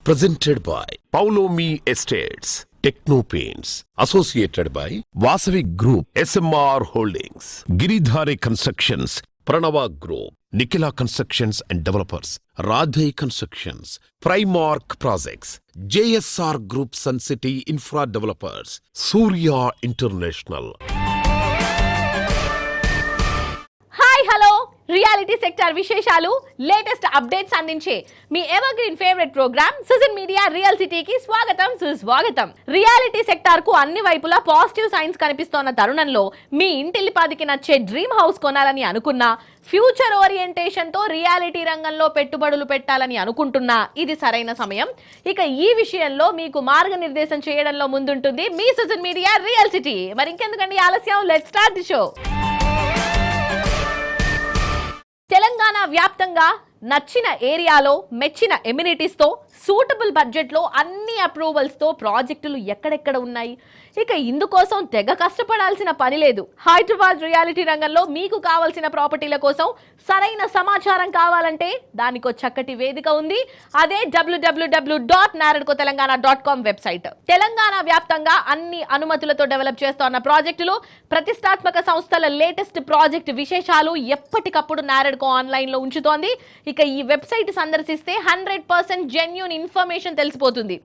Presented by Paulomi Estates, Techno Paints, associated by Vasavi Group, SMR Holdings, Giridhari Constructions, Pranava Group, Nikhila Constructions and Developers, Radhe Constructions, Primark Projects, JSR Group Sun City Infra Developers, Surya International. Hello reality sector విశేషాలు latest updates అందించే మీ evergreen favourite programme Sujan media real సిటీకి స్వాగతం సుస్వాగతం. Reality sector కు అన్ని వైపులా positive science కనిపిస్తోన్న తరుణంలో మీ ఇంటిల్లిపాదికి నచ్చే డ్రీమ్ హౌస్ కొనాలని అనుకున్నా, ఫ్యూచర్ ఓరియంటేషన్ తో రియాలిటీ రంగంలో పెట్టుబడులు పెట్టాలని అనుకుంటున్నా ఇది సరైన సమయం. ఇక ఈ విషయంలో మీకు మార్గనిర్దేశం చేయడంలో ముందుంటుంది మీ సుజన్ మీడియా రియల్ సిటీ. మరి ఇంకెందుకండి ఆలస్యం, let's start the show. Telangana వ్యాప్తంగా నచ్చిన ఏరియాలో మెచ్చిన ఎమ్యూనిటీస్తో సూటబుల్ బడ్జెట్లో అన్ని అప్రూవల్స్తో ప్రాజెక్టులు ఎక్కడెక్కడ ఉన్నాయి. ఇక ఇందుకోసం తెగ కష్టపడాల్సిన పని లేదు. హైదరాబాద్ రియాలిటీ రంగంలో మీకు కావాల్సిన ప్రాపర్టీల కోసం సరైన సమాచారం కావాలంటే దానికో చక్కటి వేదిక ఉంది. అదే www.naradkotelangana.com వెబ్సైట్. తెలంగాణ వ్యాప్తంగా అన్ని అనుమతులతో డెవలప్ చేస్తున్న ప్రాజెక్టులు, ప్రతిష్టాత్మక సంస్థల లేటెస్ట్ ప్రాజెక్ట్ విశేషాలు ఎప్పటికప్పుడు నారెడ్కో ఆన్లైన్లో ఉంచుతోంది. ఇక ఈ వెబ్సైట్ సందర్శిస్తే 100% జెన్యూన్ ఇన్ఫర్మేషన్ తెలిసిపోతుంది.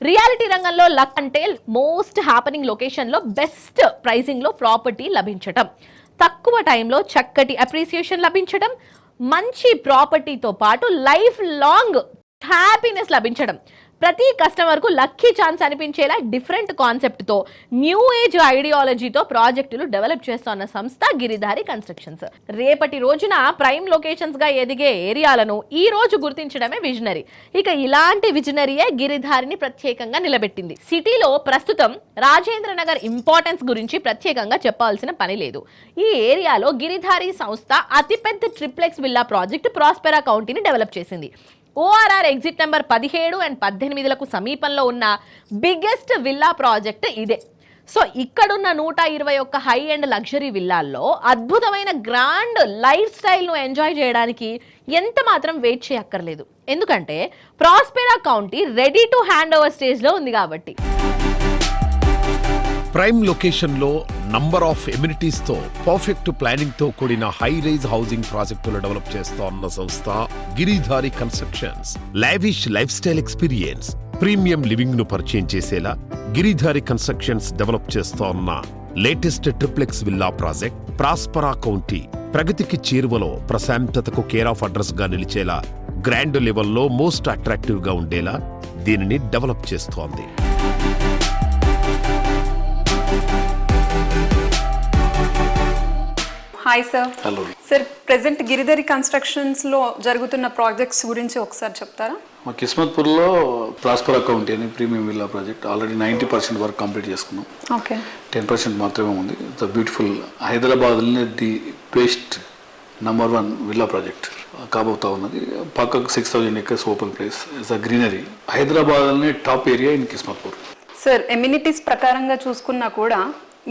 రియాలిటీ రంగంలో లక్ అంటే మోస్ట్ హ్యాపెనింగ్ లొకేషన్లో బెస్ట్ ప్రైసింగ్లో ప్రాపర్టీ లభించటం, తక్కువ టైంలో చక్కటి అప్రిసియేషన్ లభించడం, మంచి ప్రాపర్టీతో పాటు లైఫ్ లాంగ్ హ్యాపీనెస్ లభించడం, ప్రతి కస్టమర్కు లక్కీ ఛాన్స్ అనిపించేలా డిఫరెంట్ కాన్సెప్ట్తో న్యూ ఏజ్ ఐడియాలజీతో ప్రాజెక్టులు డెవలప్ చేస్తున్న సంస్థ గిరిధారి కన్స్ట్రక్షన్స్. రేపటి రోజున ప్రైమ్ లొకేషన్స్గా ఎదిగే ఏరియాలను ఈ రోజు గుర్తించడమే విజనరీ. ఇక ఇలాంటి విజనరీయే గిరిధారిని ప్రత్యేకంగా నిలబెట్టింది. సిటీలో ప్రస్తుతం రాజేంద్ర నగర్ ఇంపార్టెన్స్ గురించి ప్రత్యేకంగా చెప్పాల్సిన పని లేదు. ఈ ఏరియాలో గిరిధారి సంస్థ అతిపెద్ద ట్రిప్లెక్స్ విల్లా ప్రాజెక్టు ప్రాస్పెరా కౌంటీని డెవలప్ చేసింది. ఓఆర్ఆర్ ఎగ్జిట్ నెంబర్ 17 అండ్ 18లకు సమీపంలో ఉన్న బిగ్గెస్ట్ విల్లా ప్రాజెక్ట్ ఇదే. సో ఇక్కడున్న 121 హై అండ్ లగ్జరీ విల్లాల్లో అద్భుతమైన గ్రాండ్ లైఫ్ స్టైల్ను ఎంజాయ్ చేయడానికి ఎంత మాత్రం వెయిట్ చేయక్కర్లేదు. ఎందుకంటే Prospera county ready to hand over స్టేజ్లో ఉంది కాబట్టి. ప్రైమ్ లొకేషన్లో నంబర్ ఆఫ్ ఎమ్యూనిటీస్ తో పర్ఫెక్ట్ ప్లానింగ్ తో కూడిన హై రైజ్ హౌసింగ్ ప్రాజెక్టులు డెవలప్ చేస్తోన్న సంస్థ Giridhari constructions. Lavish life style experience, premium living ను పరిచయం చేసేలా గిరిధారి కన్స్ట్రక్షన్స్ డెవలప్ చేస్తోన్న latest triplex villa project ప్రాస్పరా county ప్రగతికి చేరువలో ప్రశాంతతకు కేర్ ఆఫ్ అడ్రస్ గా నిలిచేలా గ్రాండ్ లెవెల్లో మోస్ట్ అట్రాక్టివ్ గా ఉండేలా దీనిని డెవలప్ చేస్తోంది. Hi sir. Hello sir. Present Giridhari constructions లో జరుగుతున్న ప్రాజెక్ట్స్ గురించి ఒకసారి చెప్తారా? మా కిస్మత్పూర్లో ప్రాస్పరా కౌంటీ అని ప్రీమియం విల్లా ప్రాజెక్ట్ ఆల్రెడీ 90% వరకు కంప్లీట్ చేసుకున్నాం. ఓకే, 10% మాత్రమే ఉంది. It's beautiful. హైదరాబాద్లోనే ది బెస్ట్ #1 విల్లా ప్రాజెక్ట్ కాబోతా ఉన్నది. పక్కకు 6000 acres open place, it's a greenery. హైదరాబాద్లోనే టాప్ ఏరియా ఇన్ కిస్మత్పూర్. సార్, ఎమ్యూనిటీస్ ప్రకారంగా చూసుకున్నా కూడా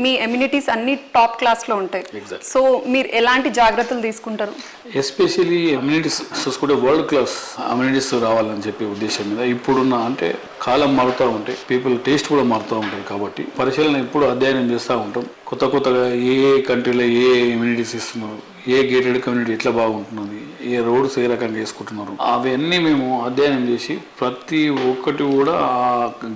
మీ ఎమ్యూనిటీస్ అన్ని టాప్ క్లాస్లో ఉంటాయి. సో మీరు ఎలాంటి జాగ్రత్తలు తీసుకుంటారు? ఎస్పెషల్లీ అమ్యూనిటీస్ చూసుకుంటే వరల్డ్ క్లాస్ అమ్యూనిటీస్ రావాలని చెప్పే ఉద్దేశం మీద ఇప్పుడున్న అంటే కాలం మారుతూ ఉంటాయి, పీపుల్ టేస్ట్ కూడా మారుతూ ఉంటాయి. కాబట్టి పరిశీలన ఎప్పుడు అధ్యయనం చేస్తూ ఉంటాం. కొత్తగా ఏ కంట్రీలో ఏ అమ్యూనిటీస్ ఇస్తున్నారు, ఏ గేటెడ్ కమ్యూనిటీ ఎట్లా బాగుంటున్నది, ఏ రోడ్స్ ఏ రకంగా వేసుకుంటున్నారు, అవన్నీ మేము అధ్యయనం చేసి ప్రతి ఒక్కటి కూడా ఆ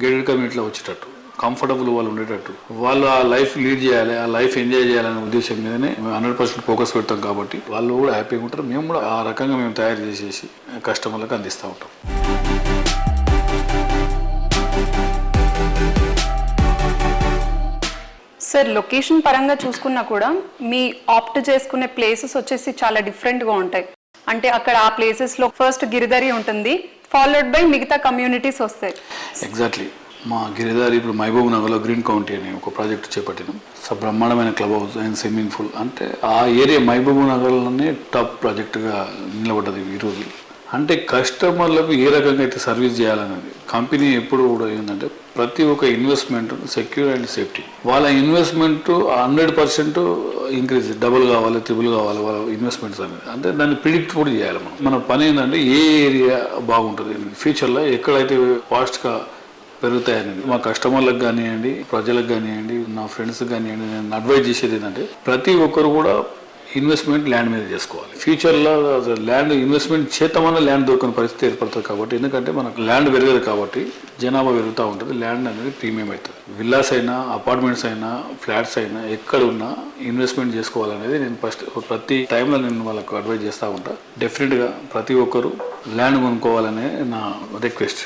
గేటెడ్ కమ్యూనిటీలో వచ్చేటట్టు కంఫర్టబుల్ వాళ్ళు ఉండేటట్టు వాళ్ళు ఆ లైఫ్ లీడ్ చేయాలి, ఆ లైఫ్ ఎంజాయ్ చేయాలనే ఉద్దేశం మీదనే మేము 100% ఫోకస్ పెడతాం. కాబట్టి వాళ్ళు కూడా హ్యాపీగా ఉంటారు, మేము కూడా ఆ రకంగా మేము తయారు చేసేసి కస్టమర్లకు అందిస్తూ ఉంటాం. సార్, లొకేషన్ పరంగా చూసుకున్నా కూడా మీ ఆప్ట్ చేసుకునే ప్లేసెస్ వచ్చేసి చాలా డిఫరెంట్గా ఉంటాయి. అంటే అక్కడ ఆ ప్లేసెస్లో ఫస్ట్ గిరిధారి ఉంటుంది, ఫాలోడ్ బై మిగతా కమ్యూనిటీస్ వస్తాయి. ఎగ్జాక్ట్లీ. మా గిరిధారి ఇప్పుడు మహబూబ్ నగర్లో గ్రీన్ కౌంటీ అని ఒక ప్రాజెక్ట్ చేపట్టినాం. బ్రహ్మాండమైన club house and swimming pool. అంటే ఆ ఏరియా మహబూబ్ నగర్లోనే టాప్ ప్రాజెక్టుగా నిలబడ్డది ఈరోజు. అంటే కస్టమర్లకు ఏ రకంగా అయితే సర్వీస్ చేయాలనేది కంపెనీ ఎప్పుడు కూడా ఏంటంటే ప్రతి ఒక్క ఇన్వెస్ట్మెంట్ సెక్యూర్ అండ్ సేఫ్టీ. వాళ్ళ ఇన్వెస్ట్మెంట్ 100% ఇంక్రీజ్, డబుల్ కావాలి, ట్రిపుల్ కావాలి వాళ్ళ ఇన్వెస్ట్మెంట్స్ అనేది. అంటే దాన్ని ప్రిడిక్ట్ కూడా చేయాలి మనం. మన పని ఏంటంటే ఏ ఏరియా బాగుంటుంది ఫ్యూచర్లో, ఎక్కడైతే ఫాస్ట్గా పెరుగుతాయనేది మా కస్టమర్లకు కానివ్వండి, ప్రజలకు కానివ్వండి, నా ఫ్రెండ్స్కి కానివ్వండి, నేను అడ్వైజ్ చేసేది ఏంటంటే ప్రతి ఒక్కరు కూడా ఇన్వెస్ట్మెంట్ ల్యాండ్ మీద చేసుకోవాలి. ఫ్యూచర్లో ల్యాండ్ ఇన్వెస్ట్మెంట్ చేద్దామన్నా ల్యాండ్ దొరకని పరిస్థితి ఏర్పడుతుంది. కాబట్టి ఎందుకంటే మనకు ల్యాండ్ పెరగదు కాబట్టి జనాభా పెరుగుతూ ఉంటుంది, ల్యాండ్ అనేది ప్రీమియం అవుతుంది. విల్లాస్ అయినా, అపార్ట్మెంట్స్ అయినా, ఫ్లాట్స్ అయినా ఎక్కడ ఉన్నా ఇన్వెస్ట్మెంట్ చేసుకోవాలనేది నేను ఫస్ట్ ప్రతి టైంలో నేను వాళ్ళకు అడ్వైజ్ చేస్తూ ఉంటా. డెఫినెట్గా ప్రతి ఒక్కరు ల్యాండ్ కొనుక్కోవాలనే నా రిక్వెస్ట్.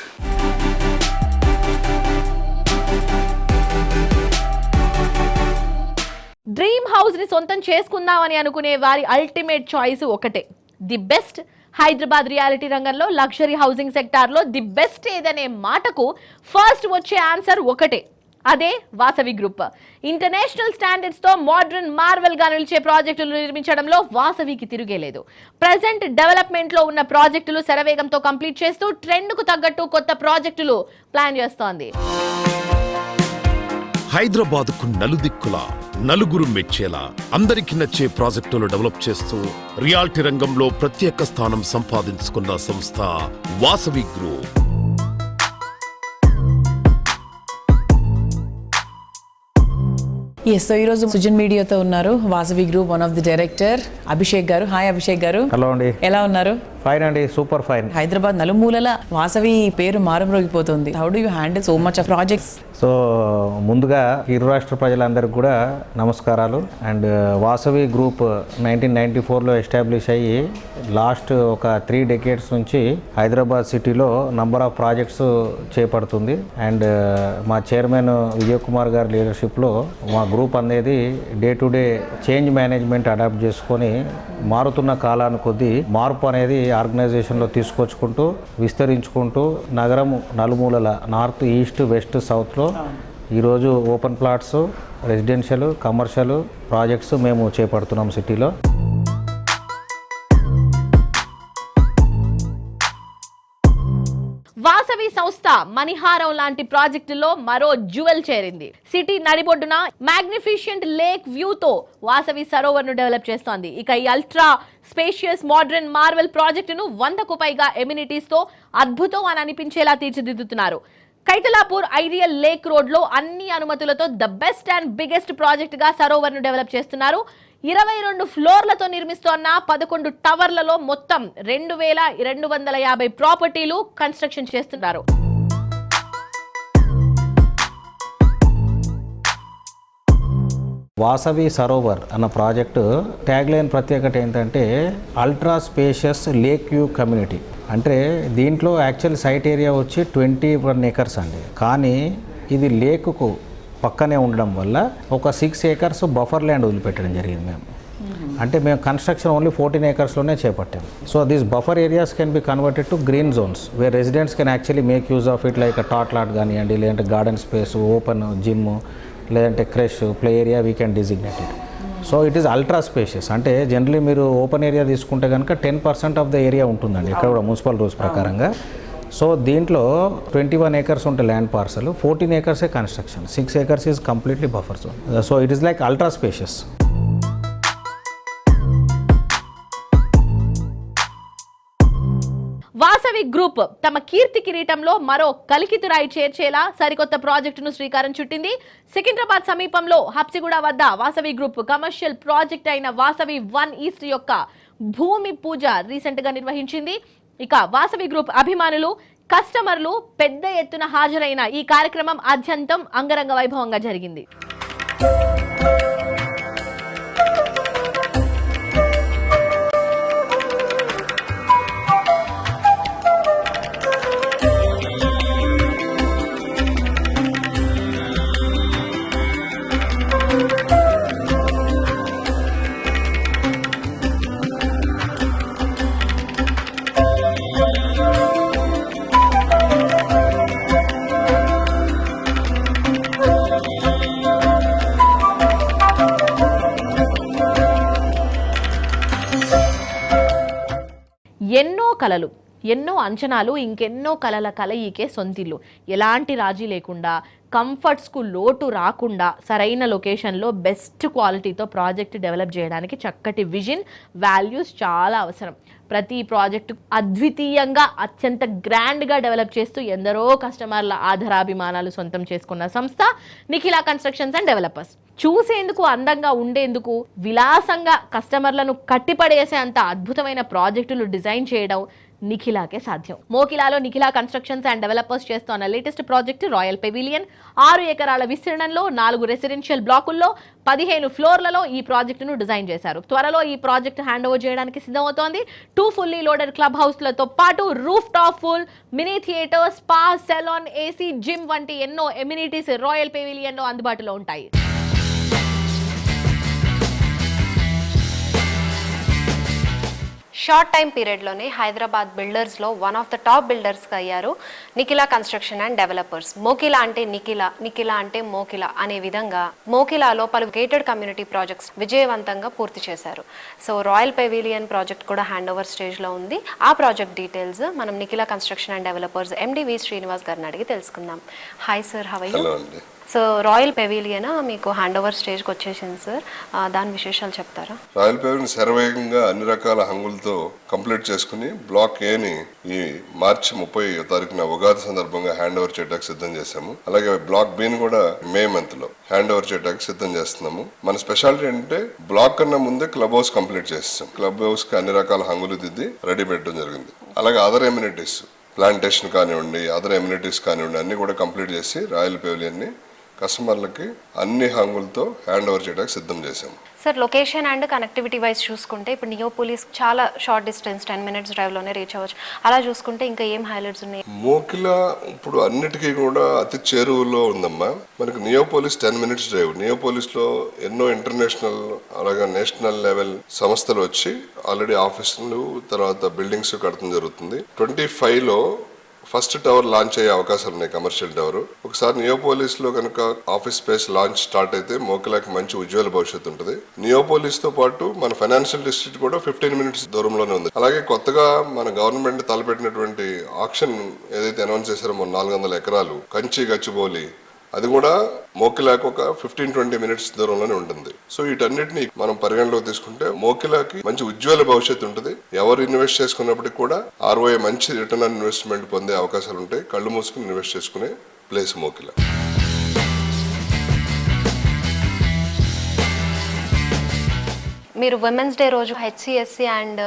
డ్రీమ్ హౌస్ ని సొంతం చేసుకుందామని అనుకునే వారి అల్టిమేట్ చాయిస్ ఒకటే, ది బెస్ట్. హైదరాబాద్ రియాలిటీ రంగంలో లగ్జరీ హౌసింగ్ సెక్టార్ లో ది బెస్ట్ ఏదనే మాటకు ఫస్ట్ వచ్చే ఆన్సర్ ఒకటే, అదే వాసవి గ్రూప్. ఇంటర్నేషనల్ స్టాండర్డ్స్ తో మోడర్న్ మార్వెల్ గా నిలిచే ప్రాజెక్టులు నిర్మించడంలో వాసవికి తిరుగేలేదు. ప్రెజెంట్ డెవలప్మెంట్ లో ఉన్న ప్రాజెక్టులు శరవేగంతో కంప్లీట్ చేస్తూ ట్రెండ్ కు తగ్గట్టు కొత్త ప్రాజెక్టులు ప్లాన్ చేస్తోంది. హైదరాబాద్కు నలుదిక్కుల నలుగురు మెచ్చేలా అందరికి నచ్చే ప్రాజెక్టులు డెవలప్ చేస్తూ రియాలిటీ రంగంలో ప్రత్యేక స్థానం సంపాదించుకున్న సంస్థ వాసవి గ్రూప్. ఎస్, సో ఈరోజు సుజన్ మీడియాతో ఉన్నారు Vasavi group one of the director Abhishek గారు. హాయ్ అభిషేక్ గారు. హలో అండి. ఎలా ఉన్నారు? ఫైన్ అండి, సూపర్ ఫైన్. హైదరాబాద్ నలుమూలల వాసవి పేరు మారుమ్రోగిపోతుంది. How do you handle so much of projects? So ముందుగా ఇరు రాష్ట్ర ప్రజలందరికీ కూడా నమస్కారాలు. అండ్ వాసవి గ్రూప్ 1994లో ఎస్టాబ్లిష్ అయ్యి లాస్ట్ ఒక 3 decades నుంచి Hyderabad city number of projects చేపడుతుంది. అండ్ మా చైర్మన్ విజయ్ కుమార్ గారి లీడర్షిప్లో మా గ్రూప్ అనేది day to day change management adapt చేసుకొని మారుతున్న కాలాన్ని కొద్దీ మార్పు అనేది ఆర్గనైజేషన్లో తీసుకొచ్చుకుంటూ విస్తరించుకుంటూ నగరం నలుమూలల నార్త్, ఈస్ట్, వెస్ట్, సౌత్లో ఈరోజు open plots, residential, commercial projects మేము చేపడుతున్నాం సిటీలో. వాసవి సంస్థ మణిహారం లాంటి ప్రాజెక్టులో మరో జ్యువెల్ చేరింది. సిటీ నడిబొడ్డున మ్యాగ్నిఫిషియంట్ లేక్ వ్యూతో వాసవి సరోవర్ ను డెవలప్ చేస్తోంది. ఇక ఈ అల్ట్రా స్పేషియస్ మోడర్న్ మార్వెల్ ప్రాజెక్టును 100కు పైగా ఎమ్యూనిటీస్ తో అద్భుతం అని అనిపించేలా తీర్చిదిద్దుతున్నారు. కైతలాపూర్ ఐడియల్ లేక్ రోడ్ లో అన్ని అనుమతులతో the best and biggest project గా సరోవర్ ను డెవలప్ చేస్తున్నారు. 22 ఫ్లోర్లతో నిర్మిస్తోన్న 11 టవర్లలో మొత్తం 2250 ప్రాపర్టీలు కన్స్ట్రక్షన్ చేస్తున్నారు. వాసవి సరోవర్ అన్న ప్రాజెక్టు ట్యాగ్లైన్ ప్రత్యేకత ఏంటంటే ultra spacious lake view community. అంటే దీంట్లో యాక్చువల్ సైట్ ఏరియా వచ్చి 21 acres అండి. కానీ ఇది లేకుకు పక్కనే ఉండడం వల్ల ఒక 6 acres బఫర్ ల్యాండ్ వదిలిపెట్టడం జరిగింది మేము. అంటే మేము కన్స్ట్రక్షన్ ఓన్లీ 14 acresలోనే చేపట్టాము. So these buffer areas can be converted to green zones where residents can actually make use of it, like tot lot కానివ్వండి, లేదంటే గార్డెన్ స్పేస్, ఓపెన్ జిమ్, లేదంటే creche, play area we can designate it. So it is ultra spacious. అంటే generally మీరు open area తీసుకుంటే కనుక 10% of the area ఉంటుందండి ఇక్కడ కూడా మున్సిపల్ రూల్స్ ప్రకారంగా. సో దీంట్లో 21 acres ఉంటే land parcel, 14 acres construction, 6 acres is completely buffer zone. So it is like ultra spacious. Vasavi group తమ కీర్తి కిరీటంలో మరో కలికితురాయి చేర్చేలా సరికొత్త ప్రాజెక్టును శ్రీకారం చుట్టింది. సికింద్రాబాద్ సమీపంలో హబ్సిగూడ వద్ద వాసవి గ్రూప్ కమర్షియల్ ప్రాజెక్ట్ అయిన వాసవి 1 ఈస్ట్ యొక్క భూమి పూజ రీసెంట్ గా నిర్వహించింది. ఇక వాసవి గ్రూప్ అభిమానులు, కస్టమర్లు పెద్ద ఎత్తున హాజరైన ఈ కార్యక్రమం ఆద్యంతం అంగరంగ వైభవంగా జరిగింది. ఎన్నో కలలు, ఎన్నో అంచనాలు, ఇంకెన్నో కలల కలయికే సొంతిల్లు. ఎలాంటి రాజీ లేకుండా, కంఫర్ట్స్కు లోటు రాకుండా సరైన లొకేషన్లో బెస్ట్ క్వాలిటీతో ప్రాజెక్ట్ డెవలప్ చేయడానికి చక్కటి విజన్, వాల్యూస్ చాలా అవసరం. ప్రతి ప్రాజెక్టు అద్వితీయంగా, అత్యంత గ్రాండ్గా డెవలప్ చేస్తూ ఎందరో కస్టమర్ల ఆధారాభిమానాలు సొంతం చేసుకున్న సంస్థ నిఖిలా కన్స్ట్రక్షన్స్ అండ్ డెవలపర్స్. చూసేందుకు అందంగా ఉండేందుకు, విలాసంగా కస్టమర్లను కట్టిపడేసే అంత అద్భుతమైన ప్రాజెక్టులు డిజైన్ చేయడం నిఖిలాకే సాధ్యం. మోకిలాలో నిఖిలా కన్స్ట్రక్షన్స్ అండ్ డెవలపర్స్ చేస్తున్న లేటెస్ట్ ప్రాజెక్ట్ రాయల్ పెవిలియన్. 6 ఎకరాల విస్తీర్ణంలో 4 రెసిడెన్షియల్ బ్లాకుల్లో 15 ఫ్లోర్లలో ఈ ప్రాజెక్టును డిజైన్ చేశారు. త్వరలో ఈ ప్రాజెక్ట్ హ్యాండ్ ఓవర్ చేయడానికి సిద్ధమవుతోంది. 2 ఫుల్లీ లోడెడ్ క్లబ్ హౌస్లతో పాటు roof top pool, mini theatre, spa, salon, AC, gym వంటి ఎన్నో ఎమ్యూనిటీస్ రాయల్ పెవిలియన్లో అందుబాటులో ఉంటాయి. షార్ట్ టైం పీరియడ్లోనే హైదరాబాద్ బిల్డర్స్లో వన్ ఆఫ్ ద టాప్ బిల్డర్స్గా అయ్యారు Nikhila construction and developers. Mokila అంటే నిఖిలా, నిఖిలా అంటే మోకిలా అనే విధంగా మోకిలాలో పలు గేటెడ్ కమ్యూనిటీ ప్రాజెక్ట్స్ విజయవంతంగా పూర్తి చేశారు. సో రాయల్ పెవిలియన్ ప్రాజెక్ట్ కూడా హ్యాండ్ ఓవర్ స్టేజ్లో ఉంది. ఆ ప్రాజెక్ట్ డీటెయిల్స్ మనం Nikhila construction and Developers MD V Srinivas గారిని అడిగి తెలుసుకుందాం. Hi sir, how are you? So Royal Pavilion మీకు హ్యాండ్ ఓవర్ స్టేజ్కి వచ్చేసింది సార్, దాని విశేషాలు చెప్తారా? రాయల్ పెవిలియన్ శరవేగంగా అన్ని రకాల హంగులతో కంప్లీట్ చేసుకుని బ్లాక్ ఏని ఈ మార్చి 30వ తారీఖున ఉగాది సందర్భంగా హ్యాండ్ ఓవర్ చేయడానికి సిద్ధం చేశాము. అలాగే బ్లాక్ బిని కూడా మే మంత్ లో హ్యాండ్ ఓవర్ చేయడానికి సిద్ధం చేస్తున్నాము. మన స్పెషాలిటీ అంటే బ్లాక్ కన్నా ముందే క్లబ్ హౌస్ కంప్లీట్ చేస్తాం. క్లబ్ హౌస్ కి అన్ని రకాల హంగులు దిద్ది రెడీ పెట్టడం జరిగింది. అలాగే అదర్ ఎమ్యూనిటీస్, ప్లాంటేషన్ కానివ్వండి, అదర్ ఎమ్యూనిటీస్ కానివ్వండి, అన్ని కూడా కంప్లీట్ చేసి రాయల్ పెవిలియన్ ని కస్టమర్లకి అన్ని హంగులతో హ్యాండ్ ఓవర్ చేయడానికి సిద్ధం చేశాము. Sir, location and connectivity wise చూసుకుంటే ఇప్పుడు నియోపోలిస్ చాలా షార్ట్ డిస్టెన్స్ 10 minutes డ్రైవ్లోనే రీచ్ అవ్వచ్చు. అలా చూసుకుంటే ఇంకా ఏం హైలైట్స్ ఉన్నాయి? మోకిలా ఇప్పుడు అన్నిటికీ కూడా అతి చేరువలో ఉందమ్మా. మనకి నియోపోలిస్ 10 minutes డ్రైవ్. నియోపోలిస్లో ఎన్నో ఇంటర్నేషనల్ అలాగే నేషనల్ లెవెల్ సంస్థలు వచ్చి ఆల్రెడీ ఆఫీసులు, తర్వాత బిల్డింగ్స్ కడతం జరుగుతుంది. 25లో ఫస్ట్ టవర్ లాంచ్ అయ్యే అవకాశాలు ఉన్నాయి, కమర్షియల్ టవర్. ఒకసారి నియోపోలిస్ లో కనుక ఆఫీస్ స్పేస్ లాంచ్ స్టార్ట్ అయితే మోకిలాకి మంచి ఉజ్వల భవిష్యత్తు ఉంటుంది. నియోపోలిస్ తో పాటు మన ఫైనాన్షియల్ డిస్ట్రిక్ట్ కూడా 15 minutes దూరంలోనే ఉంది. అలాగే కొత్తగా మన గవర్నమెంట్ తలపెట్టినటువంటి ఆక్షన్ ఏదైతే అనౌన్స్ చేశారో 400 ఎకరాలు కంచి గచ్చిబౌలి, అది కూడా మోకిలాకి ఒక 15-20 minutes దూరంలోనే ఉంటుంది. సో వీటన్నిటిని మనం పరిగణలోకి తీసుకుంటే మోకిలాకి మంచి ఉజ్వల భవిష్యత్తు ఉంటుంది. ఎవరు ఇన్వెస్ట్ చేసుకున్నప్పటికీ కూడా ROI మంచి రిటర్న్ ఆన్ ఇన్వెస్ట్మెంట్ పొందే అవకాశాలు ఉంటాయి. కళ్ళు మూసుకుని ఇన్వెస్ట్ చేసుకునే ప్లేస్ మోకిలా. మీరు విమెన్స్ డే రోజు HCSC అండ్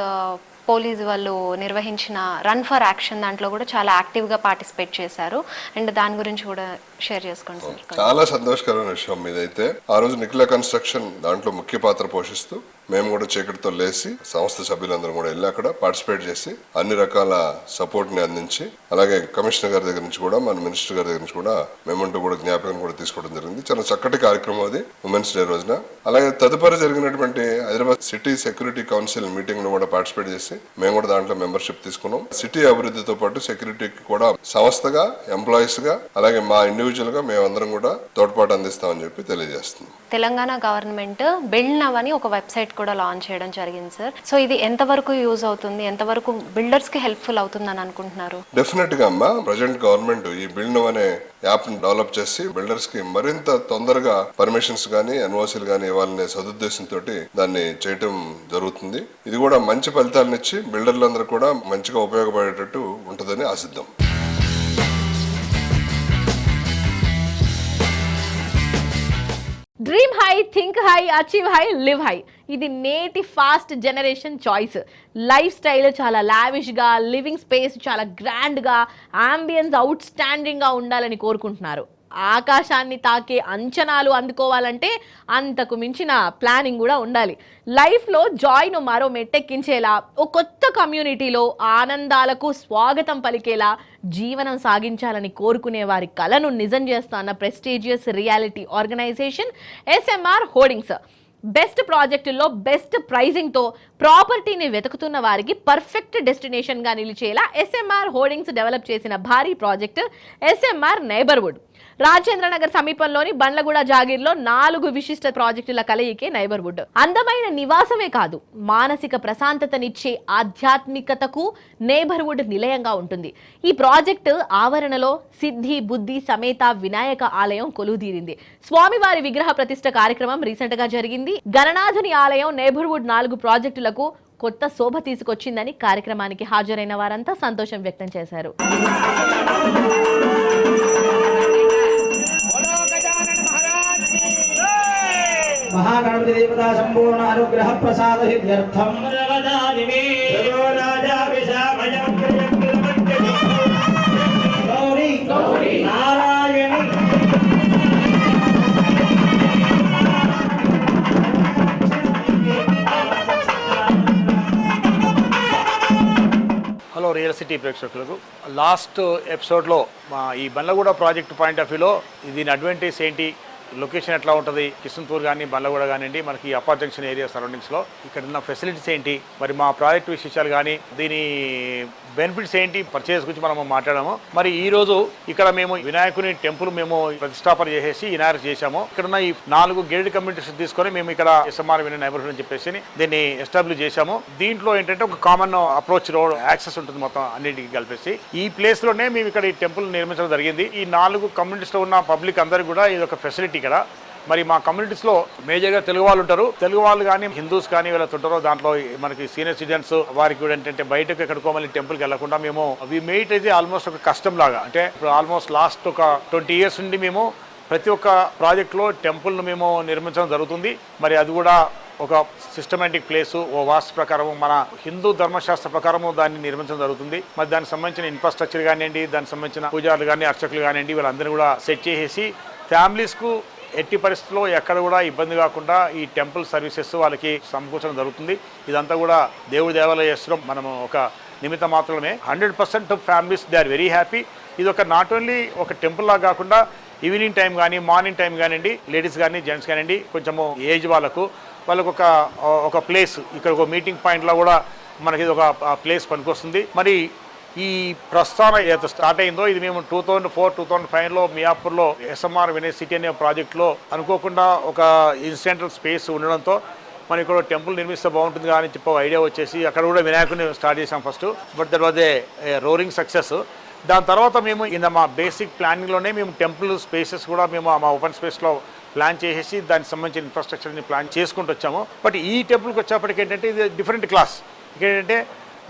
పోలీస్ వాళ్ళు నిర్వహించిన రన్ ఫర్ యాక్షన్ దాంట్లో కూడా చాలా యాక్టివ్గా పార్టిసిపేట్ చేశారు. అండ్ దాని గురించి కూడా షేర్ చేసుకోండి సార్. చాలా సంతోషకరమైన విషయం ఇదైతే. ఆ రోజు నిఖిలా కన్స్ట్రక్షన్ దాంట్లో ముఖ్య పాత్ర పోషిస్తూ మేము కూడా చీకటితో లేసి సంస్థ సభ్యులందరం కూడా వెళ్ళి అక్కడ పార్టిసిపేట్ చేసి అన్ని రకాల సపోర్ట్ ని అందించి, అలాగే కమిషనర్ గారి దగ్గర నుంచి కూడా, మన మినిస్టర్ గారి దగ్గర నుంచి కూడా మేమంటూ కూడా జ్ఞాపకం కూడా తీసుకోవడం జరిగింది. చాలా చక్కటి కార్యక్రమం అది ఉమెన్స్ డే రోజున. అలాగే తదుపరి జరిగినటువంటి Hyderabad city security council meeting లో కూడా పార్టిసిపేట్ చేసి మేము కూడా దాంట్లో మెంబర్షిప్ తీసుకున్నాం. సిటీ అభివృద్ధితో పాటు సెక్యూరిటీకి కూడా సంస్థగా, ఎంప్లాయీస్ గా, అలాగే మా ఇండివిజువల్ గా మేమందరం కూడా తోడ్పాటు అందిస్తామని చెప్పి తెలియజేస్తున్నాం. తెలంగాణ గవర్నమెంట్ బిల్డ్ నవ్ అని ఒక వెబ్సైట్ కూడా లాంచ్ చేయడం జరిగింది సార్. సో ఇది ఎంతవరకు యూజ్ అవుతుంది, ఎంతవరకు బిల్డర్స్ కి హెల్ప్ఫుల్ అవుతుందని అనుకుంటున్నారు? డెఫినెట్ గా అమ్మా, ప్రజెంట్ గవర్నమెంట్ ఈ బిల్డ్ నవ్ అనే యాప్ ని డెవలప్ చేసి బిల్డర్స్ కి మరింత తొందరగా పర్మిషన్స్ గానీ ఎన్ఓసీలు గానీ ఇవ్వాలనే సదుద్దేశంతో దాన్ని చేయటం జరుగుతుంది. ఇది కూడా మంచి ఫలితాలనిచ్చి బిల్డర్లందరూ కూడా మంచిగా ఉపయోగపడేటట్టు ఉంటుందని ఆశిద్దాం. Dream high, think high, achieve high, live high. ఇది నేటి fast generation choice. Life style చాలా లావిష్గా, లివింగ్ స్పేస్ చాలా గ్రాండ్గా, అంబియన్స్ అవుట్ స్టాండింగ్గా ఉండాలని కోరుకుంటున్నారు. ఆకాశాన్ని తాకే అంచనాలు అందుకోవాలంటే అంతకు మించిన ప్లానింగ్ కూడా ఉండాలి. లైఫ్లో జాయ్ను మరో మెట్టెక్కించేలా, ఓ కొత్త కమ్యూనిటీలో ఆనందాలకు స్వాగతం పలికేలా జీవనం సాగించాలని కోరుకునే వారి కలను నిజం చేస్తున్న prestigious reality organisation SMR Holdings. Best ప్రాజెక్టుల్లో బెస్ట్ ప్రైజింగ్తో ప్రాపర్టీని వెతుకుతున్న వారికి పర్ఫెక్ట్ డెస్టినేషన్గా నిలిచేలా SMR హోర్డింగ్స్ డెవలప్ చేసిన భారీ project SMR neighbourhood. Rajendra Nagar సమీపంలోని బండ్లగూడ జాగీర్లో 4 విశిష్ట ప్రాజెక్టుల కలయికే నైబర్హుడ్. అందమైన నివాసమే కాదు, మానసిక ప్రశాంతతనిచ్చే ఆధ్యాత్మికతకు నైబర్హుడ్ నిలయంగా ఉంటుంది. ఈ ప్రాజెక్టు ఆవరణలో సిద్ధి బుద్ధి సమేత వినాయక ఆలయం కొలువుదీరింది. స్వామివారి విగ్రహ ప్రతిష్ఠ కార్యక్రమం రీసెంట్ గా జరిగింది. గణనాథుని ఆలయం నైబర్హుడ్ 4 ప్రాజెక్టులకు కొత్త శోభ తీసుకొచ్చిందని కార్యక్రమానికి హాజరైన వారంతా సంతోషం వ్యక్తం చేశారు. महागणपति देवता संपूर्ण अनुग्रह प्रसाद सिद्ध्यर्थम Gauri Narayani hello real city ప్రేక్షకులకు లాస్ట్ ఎపిసోడ్లో మా ఈ బండ్లగూడ ప్రాజెక్ట్ పాయింట్ ఆఫ్ వ్యూలో దీని అడ్వాంటేజ్ ఏంటి, లొకేషన్ ఎట్లా ఉంటుంది, కిషన్పూర్ కానీ బండ్లగూడ కానివ్వండి, మనకి అప్పర్ జంక్షన్ ఏరియా సరౌండింగ్స్లో ఇక్కడ ఉన్న ఫెసిలిటీస్ ఏంటి, మరి మా ప్రాజెక్ట్ విశేషాలు కానీ దీని బెనిఫిట్స్ ఏంటి, పర్చేస్ గురించి మనం మాట్లాడాము. మరి ఈ రోజు ఇక్కడ మేము వినాయకుని టెంపుల్ మేము ప్రతిష్టాపన చేసేసి ఇనాగరేట్ చేశాము. ఇక్కడ ఉన్న ఈ 4 గేటెడ్ కమ్యూనిటీస్ తీసుకొని మేము ఇక్కడ SMR వినయ్ నైబర్హుడ్ అని చెప్పేసి దీన్ని ఎస్టాబ్లిష్ చేశాము. దీంట్లో ఏంటంటే ఒక కామన్ అప్రోచ్ రోడ్ యాక్సెస్ ఉంటుంది మొత్తం అన్నిటికీ కలిపేసి. ఈ ప్లేస్ లోనే మేము ఇక్కడ ఈ టెంపుల్ నిర్మించడం జరిగింది. ఈ 4 కమ్యూనిటీస్ లో ఉన్న పబ్లిక్ అందరికీ కూడా ఇది ఒక ఫెసిలిటీ ఇక్కడ. మరి మా కమ్యూనిటీస్లో మేజర్గా తెలుగు వాళ్ళు ఉంటారు. తెలుగు వాళ్ళు కానీ హిందూస్ కానీ వీళ్ళతో ఉంటారో దాంట్లో మనకి సీనియర్ సిటిజన్స్ వారికి కూడా ఏంటంటే బయటకు ఎక్కడికో మళ్ళీ టెంపుల్కి వెళ్లకుండా మేము వి మేట్ అయితే ఆల్మోస్ట్ ఒక కస్టమ్ లాగా, అంటే ఇప్పుడు ఆల్మోస్ట్ లాస్ట్ ఒక 20 years నుండి మేము ప్రతి ఒక్క ప్రాజెక్టులో టెంపుల్ను మేము నిర్మించడం జరుగుతుంది. మరి అది కూడా ఒక సిస్టమేటిక్ ప్లేసు, ఓ వాస్తు ప్రకారం మన హిందూ ధర్మశాస్త్ర ప్రకారము దాన్ని నిర్మించడం జరుగుతుంది. మరి దానికి సంబంధించిన ఇన్ఫ్రాస్ట్రక్చర్ కానివ్వండి, దానికి సంబంధించిన పూజారులు కానీ అర్చకులు కానివ్వండి, వీళ్ళందరినీ కూడా సెట్ చేసేసి ఫ్యామిలీస్కు ఎట్టి పరిస్థితుల్లో ఎక్కడ కూడా ఇబ్బంది కాకుండా ఈ టెంపుల్ సర్వీసెస్ వాళ్ళకి సమకూర్చడం జరుగుతుంది. ఇదంతా కూడా దేవుడి దేవాలయం చేస్తున్నాం మనము ఒక నిమిత్త మాత్రమే. 100% families they are very happy. ఇది ఒక నాట్ ఓన్లీ ఒక టెంపుల్ లాగా కాకుండా ఈవినింగ్ టైం కానీ మార్నింగ్ టైం కానివ్వండి, లేడీస్ కానీ జెంట్స్ కానివ్వండి, కొంచెము ఏజ్ వాళ్ళకు ఒక ప్లేస్ ఇక్కడ ఒక మీటింగ్ పాయింట్లో కూడా మనకి ఇది ఒక ప్లేస్ పనికొస్తుంది. మరి ఈ ప్రస్థానం ఏదైతే స్టార్ట్ అయిందో ఇది మేము 2004-2005లో మియాపూర్లో SMR వినయ్ సిటీ అనే ప్రాజెక్టులో అనుకోకుండా ఒక ఇన్సిడెంటల్ స్పేస్ ఉండడంతో మనం ఇక్కడ టెంపుల్ నిర్మిస్తే బాగుంటుంది అని చెప్పి ఐడియా వచ్చేసి అక్కడ కూడా వినాయకుడిని స్టార్ట్ చేసాం first. But that was a roaring success. దాని తర్వాత మేము మా బేసిక్ ప్లానింగ్లోనే మేము టెంపుల్ స్పేసెస్ కూడా మేము మా ఓపెన్ స్పేస్లో ప్లాన్ చేసేసి దానికి సంబంధించిన ఇన్ఫ్రాస్ట్రక్చర్ని ప్లాన్ చేసుకుంటూ వచ్చాము. బట్ ఈ టెంపుల్కి వచ్చేప్పటికి ఏంటంటే ఇది డిఫరెంట్ క్లాస్. ఇక్కడ ఏంటంటే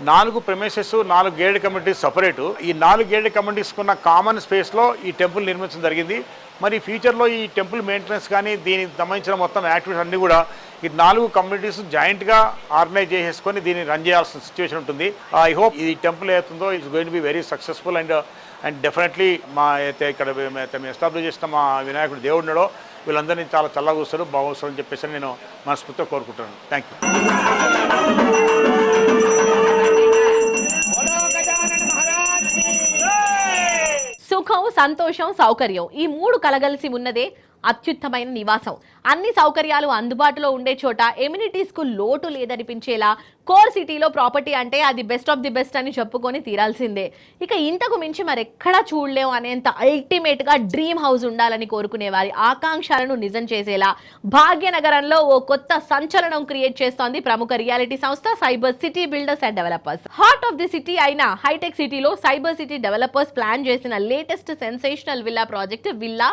4 ప్రెమిసెస్, 4 గేటెడ్ కమ్యూనిటీస్ సపరేటు. ఈ 4 గేటెడ్ కమ్యూనిటీస్కి ఉన్న కామన్ స్పేస్లో ఈ టెంపుల్ నిర్మించడం జరిగింది. మరి ఫ్యూచర్లో ఈ టెంపుల్ మెయింటెనెన్స్ కానీ దీనికి సంబంధించిన మొత్తం యాక్టివిటీస్ అన్నీ కూడా ఈ 4 కమ్యూనిటీస్ జాయింట్గా ఆర్గనైజ్ చేసేసుకొని దీన్ని రన్ చేయాల్సిన సిచ్యువేషన్ ఉంటుంది. ఐ హోప్ ఈ టెంపుల్ ఏతుందో it's going to be very successful and definitely మా అయితే ఇక్కడ మేము ఎస్టాబ్లిష్ చేసిన మా వినాయకుడు దేవుడు ఉన్నాడో వీళ్ళందరినీ చాలా చల్లగా వస్తారు, బాగొస్తారు అని చెప్పేసి నేను మనస్ఫూర్తిగా కోరుకుంటున్నాను. Thank you. సుఖం, సంతోషం, సౌకర్యం ఈ 3 కలగలిసి ఉన్నదే అత్యుత్తమైన నివాసం. అన్ని సౌకర్యాలు అందుబాటులో ఉండే చోట ఎమ్యూనిటీస్ కు లోటు లేదనిపించేలా కోర్ సిటీలో ప్రాపర్టీ అంటే అది బెస్ట్ ఆఫ్ ది బెస్ట్ అని చెప్పుకొని తీరాల్సిందే. ఇక ఇంతకు మించి మరెక్కడా చూడలేం అనేంత అల్టిమేట్ గా డ్రీమ్ హౌస్ ఉండాలని కోరుకునే వారి ఆకాంక్షలను నిజం చేసేలా భాగ్యనగరంలో ఓ కొత్త సంచలనం క్రియేట్ చేస్తోంది ప్రముఖ రియాలిటీ సంస్థ Cyber City Builders and Developers. Heart of the city అయిన హైటెక్ సిటీలో సైబర్ సిటీ డెవలపర్స్ ప్లాన్ చేసిన latest sensational villa project Villa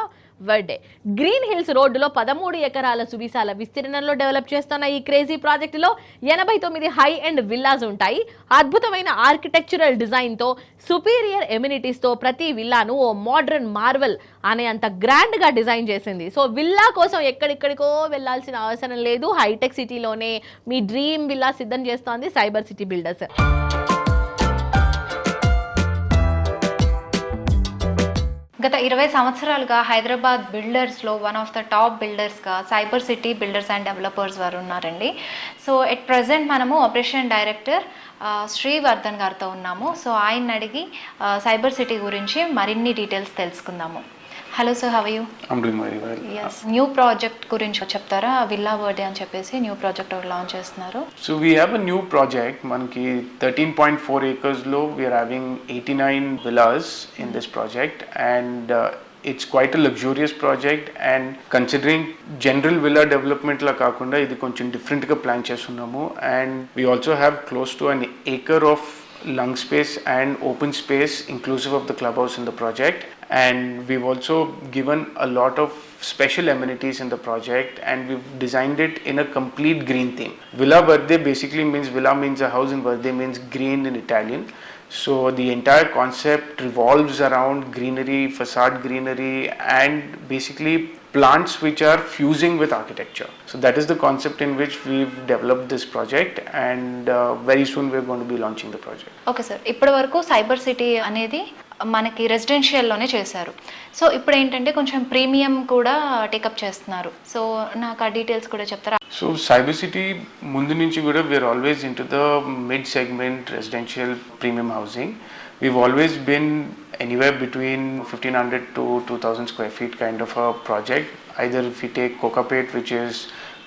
Verde. Green Hills రోడ్డులో 13 ఎకరాల సువిశాల విస్తీర్ణంలో డెవలప్ చేస్తున్న ఈ క్రేజీ ప్రాజెక్టులో 89 హై అండ్ విల్లాస్ ఉంటాయి. అద్భుతమైన ఆర్కిటెక్చరల్ డిజైన్ తో, సుపీరియర్ ఎమ్యూనిటీస్ తో ప్రతి విల్లాను ఓ మోడర్న్ మార్వెల్ అనే అంత గ్రాండ్ గా డిజైన్ చేసింది. సో విల్లా కోసం ఎక్కడికో వెళ్లాల్సిన అవసరం లేదు. హైటెక్ సిటీలోనే మీ డ్రీమ్ విల్లా సిద్ధం చేస్తోంది సైబర్ సిటీ బిల్డర్స్. గత 20 సంవత్సరాలుగా హైదరాబాద్ బిల్డర్స్లో వన్ ఆఫ్ ద టాప్ బిల్డర్స్గా Cyber City Builders and Developers వారు ఉన్నారండి. సో ఎట్ ప్రజెంట్ మనము ఆపరేషన్ డైరెక్టర్ శ్రీవర్ధన్ గారితో ఉన్నాము. సో ఆయన అడిగి సైబర్ సిటీ గురించి మరిన్ని డీటెయిల్స్ తెలుసుకుందాము. Hello sir, how are you? I'm doing very well. yes new project గురించి చెప్తారా? విల్లా వర్డే అని చెప్పేసి న్యూ ప్రాజెక్ట్ ఒకటి లాంచ్ చేస్తున్నారు. So we have a new project. మనకి 13.4 acres లో we are having 89 villas in this project, and it's quite a luxurious project, and considering general villa development la kakunda idi koncham different ga plan chestunnamo, and we also have close to an acre of lung space and open space inclusive of the clubhouse in the project. And we've also given a lot of special amenities in the project, and we've designed it in a complete green theme. Villa Verde basically means, villa means a house, and Verde means green in Italian. So the entire concept revolves around greenery, facade greenery, and basically plants which are fusing with architecture. So that is the concept in which we've developed this project, and very soon we're going to be launching the project. Okay sir, ఇప్పటి వరకు cyber city అనేది మనకి రెసిడెన్షియల్లోనే చేశారు. So ఇప్పుడు ఏంటంటే కొంచెం premium కూడా take up చేస్తున్నారు. సో నాకు ఆ డీటెయిల్స్ కూడా చెప్తారా? So Cyber City ముందు నుంచి కూడా we're always into the mid segment residential premium housing. We've always been anywhere between 1500 to 2000 square feet kind of a project. Either if we take Kokapet, which is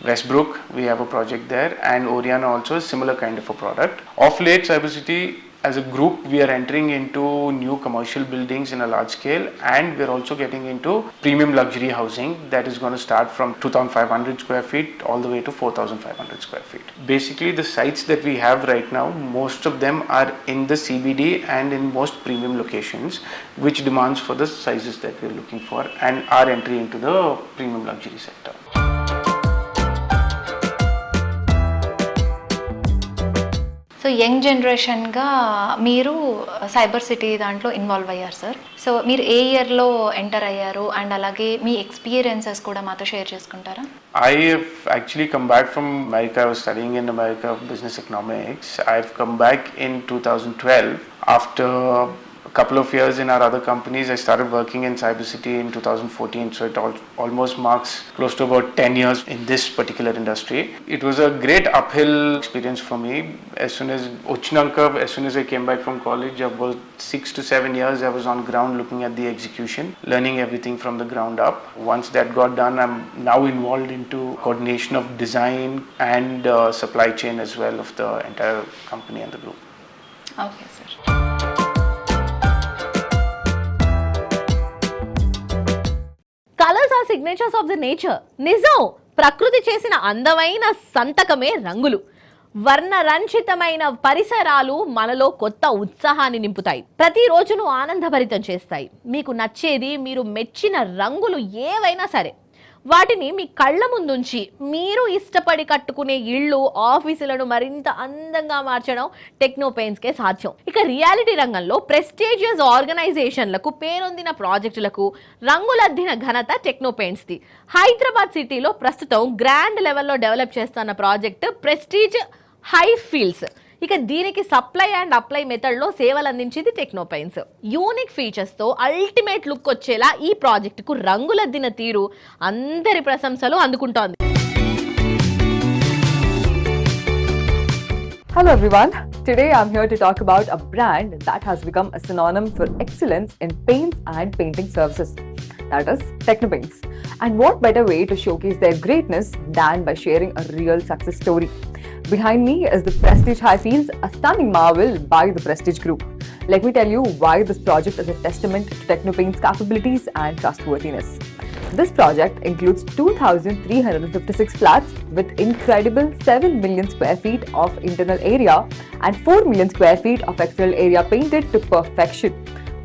Westbrook, we have a project there, and Oriana also a similar kind of a product. Of late, Cyber City as a group, we are entering into new commercial buildings in a large scale, and we're also getting into premium luxury housing that is going to start from 2500 square feet all the way to 4500 square feet. Basically, the sites that we have right now, most of them are in the CBD and in most premium locations, which demands for the sizes that we're looking for and our entry into the premium luxury sector. So young జనరేషన్గా మీరు Cyber City దాంట్లో involve అయ్యారు sir. So మీరు ఏ ఇయర్లో enter అయ్యారు, and అలాగే మీ experiences కూడా మాతో షేర్ చేసుకుంటారా? I have actually come back from America. I was studying in America business economics. I've come back in 2012 after a couple of years in our other companies. I started working in Cyber City in 2014, so it almost marks close to about 10 years in this particular industry. It was a great uphill experience for me. As soon as I came back from college, about 6 to 7 years I was on ground looking at the execution, learning everything from the ground up. Once that got done, I'm now involved into coordination of design and supply chain as well of the entire company and the group. Okay sir. Colours are signatures of the nature. నిజం, ప్రకృతి చేసిన అందమైన సంతకమే రంగులు. వర్ణరంజితమైన పరిసరాలు మనలో కొత్త ఉత్సాహాన్ని నింపుతాయి, ప్రతిరోజును ఆనందభరితం చేస్తాయి. మీకు నచ్చేది, మీరు మెచ్చిన రంగులు ఏవైనా సరే, వాటిని మీ కళ్ళ ముందుంచి మీరు ఇష్టపడి కట్టుకునే ఇళ్ళు, ఆఫీసులను మరింత అందంగా మార్చడం టెక్నో పెయింట్స్కే సాధ్యం. ఇక రియాలిటీ రంగంలో ప్రెస్టీజియస్ ఆర్గనైజేషన్లకు, పేరొందిన ప్రాజెక్టులకు రంగులద్దిన ఘనత టెక్నో పెయింట్స్ది. హైదరాబాద్ సిటీలో ప్రస్తుతం గ్రాండ్ లెవెల్లో డెవలప్ చేస్తున్న ప్రాజెక్ట్ ప్రెస్టీజ్ హై ఫీల్డ్స్. ఇక దీనికి సప్లై అండ్ అప్లై మెథడ్లో సేవలు అందించింది టెక్నో పెయింట్స్. యూనిక్ ఫీచర్స్తో అల్టిమేట్ లుక్ వచ్చేలా ఈ ప్రాజెక్టుకు రంగులద్దిన తీరు అందరి ప్రశంసలు అందుకుంటోంది. Hello everyone, today I'm here to talk about a brand that has become a synonym for excellence in paints and painting services. That is Techno Paints. And what better way to showcase their greatness than by sharing a real success story. Behind me is the Prestige Highfields, a stunning marvel by the Prestige Group. Let me tell you why this project is a testament to Techno Paints' capabilities and trustworthiness. This project includes 2,356 flats with incredible 7 million square feet of internal area and 4 million square feet of external area painted to perfection.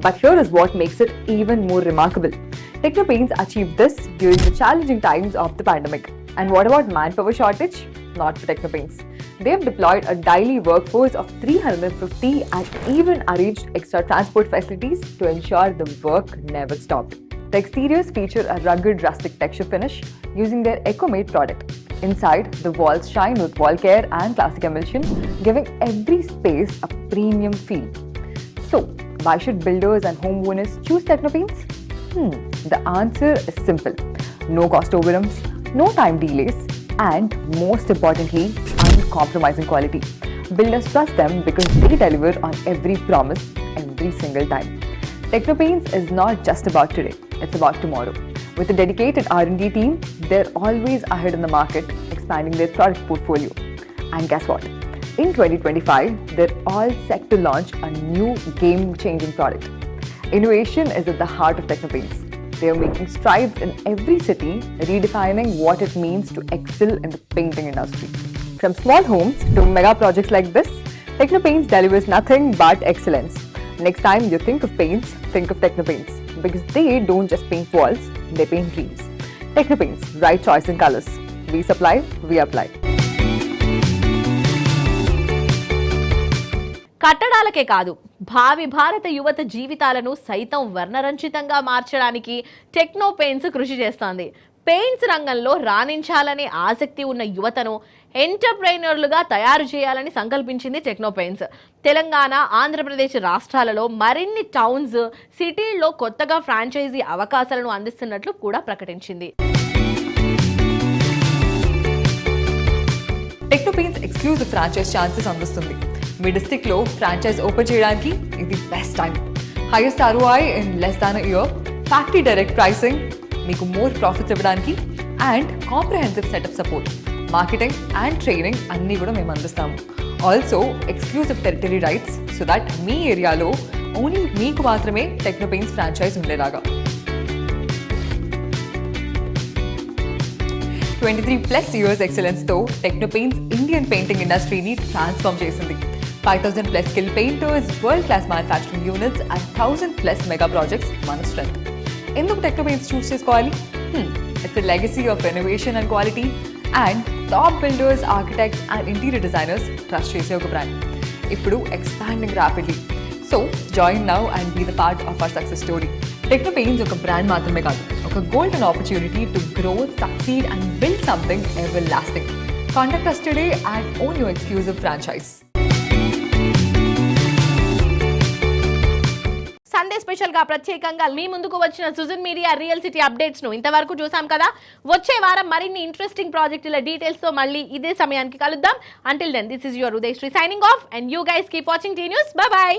But here is what makes it even more remarkable. Techno Paints achieved this during the challenging times of the pandemic. And what about manpower shortage? Not for Techno Paints. They've deployed a daily workforce of 350 and even arranged extra transport facilities to ensure the work never stopped. The exteriors feature a rugged rustic texture finish using their EcoMate product. Inside, the walls shine with wall care and classic emulsion, giving every space a premium feel. So, why should builders and homeowners choose Techno Paints? The answer is simple. No cost overruns, no time delays, and most importantly, uncompromising quality. Builders trust them because they deliver on every promise every single time. Techno Paints is not just about today, it's about tomorrow. With a dedicated R&D team, they're always ahead in the market, expanding their product portfolio. And guess what? In 2025, they're all set to launch a new game-changing product. Innovation is at the heart of Techno Paints. They are making strides in every city, redefining what it means to excel in the painting industry. From small homes to mega projects like this, Technopaints delivers nothing but excellence. Next time you think of paints, think of Technopaints. Because they don't just paint walls, they paint dreams. Technopaints, right choice in colors. We supply, we apply. కట్టడాలకే కాదు భావి భారత యువత జీవితాలను సైతం వర్ణరంజితంగా మార్చడానికి techno paints కృషి చేస్తోంది. Paints రంగంలో రాణించాలనే ఆసక్తి ఉన్న యువతను ఎంటర్ప్రైనర్లుగా తయారు చేయాలని సంకల్పించింది టెక్నో పెయింట్స్. తెలంగాణ, ఆంధ్రప్రదేశ్ రాష్ట్రాలలో మరిన్ని టౌన్స్, సిటీల్లో కొత్తగా ఫ్రాంచైజీ అవకాశాలను అందిస్తున్నట్లు కూడా ప్రకటించింది. Technopaints exclusive franchise chances అందిస్తుంది. మీ డిస్ట్రిక్ట్ లో ఫ్రాంచైజ్ ఓపెన్ చేయడానికి ఇది best time. Highest ROI in less than year, factory direct pricing, మీకు మోర్ ప్రాఫిట్స్ ఇవ్వడానికి and comprehensive setup support, marketing and training అన్నీ కూడా మేము అందిస్తాము. Also exclusive territory rights so that మీ ఏరియాలో ఓన్లీ మీకు మాత్రమే టెక్నోపెయింట్స్ ఫ్రాంచైజ్ ఉండేలాగా. 23+ years ఎక్సలెన్స్ తో టెక్నోపెయింట్స్ ఇండియన్ పెయింటింగ్ ఇండస్ట్రీని ట్రాన్స్ఫార్మ్ చేసింది. 5,000+ skill painters, world class manufacturing units and 1,000+ mega projects మన స్ట్రెంత్. ఎందుకు టెక్నోపెయింట్స్ చూస్ చేసుకోవాలి? It's a legacy of renovation and quality and top builders, architects and interior designers trust చేసే ఒక brand. ఇప్పుడు expanding rapidly. So join now and be the part of our success story. Techno Paints ఒక brand మాత్రమే కాదు, ఒక golden opportunity to grow, succeed and build something ever lasting. Contact us today and own your exclusive franchise. Sunday special గా ప్రత్యేకంగా మీ ముందుకు వచ్చిన Sujan media real city updates ను ఇంతవరకు చూసాం కదా. వచ్చే వారం మరిన్ని ఇంట్రెస్టింగ్ ప్రాజెక్టుల డీటెయిల్స్ తో మళ్ళీ ఇదే సమయానికి కలుద్దాం. Until then, this is your Udayasri signing off and you guys keep watching T news. Bye by.